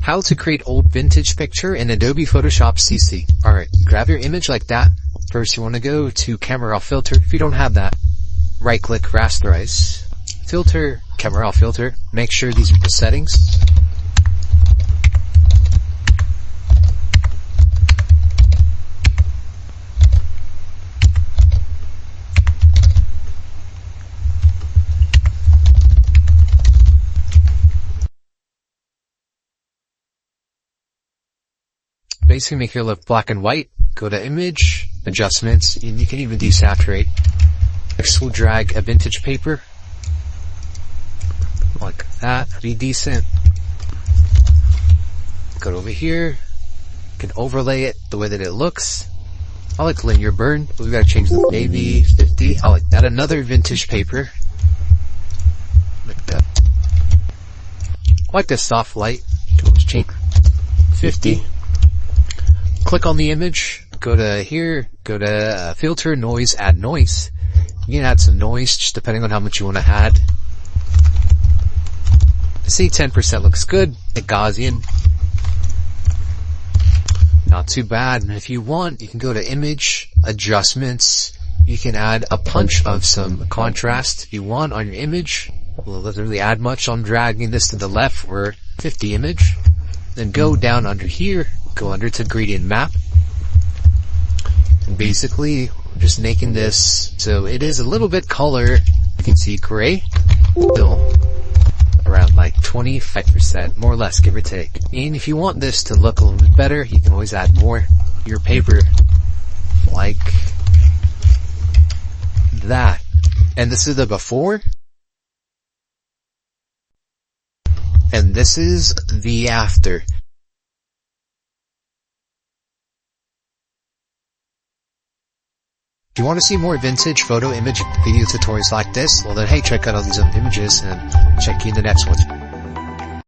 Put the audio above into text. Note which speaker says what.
Speaker 1: How to create old vintage picture in Adobe Photoshop CC. Alright, grab your image like that. First you want to go to camera raw filter. If you don't have that, right click rasterize. Filter, camera raw filter. Make sure these are the settings. Basically make your look black and white. Go to image, adjustments, and you can even desaturate. Next we'll drag a vintage paper. Like that, be decent. Go over here. You can overlay it the way that it looks. I like linear burn, but we gotta change the maybe 50. I like that. Another vintage paper. Like that. I like this soft light. Let's change 50. Click on the image, go to here, go to filter, noise, add noise. You can add some noise just depending on how much you want to add. I see 10% looks good. The Gaussian, not too bad. And if you want, you can go to image, adjustments. You can add a punch of some contrast if you want on your image. Well, it doesn't really add much. I'm dragging this to the left for 50 image. Then go down under here. Go under to gradient map, and basically I'm just making this so it is a little bit color. You can see gray, still around like 25%, more or less, give or take. And if you want this to look a little bit better, you can always add more. Your paper, like that. And this is the before, and this is the after. If you want to see more vintage photo, image, video tutorials like this, well then hey, check out all these other images and check you in the next one.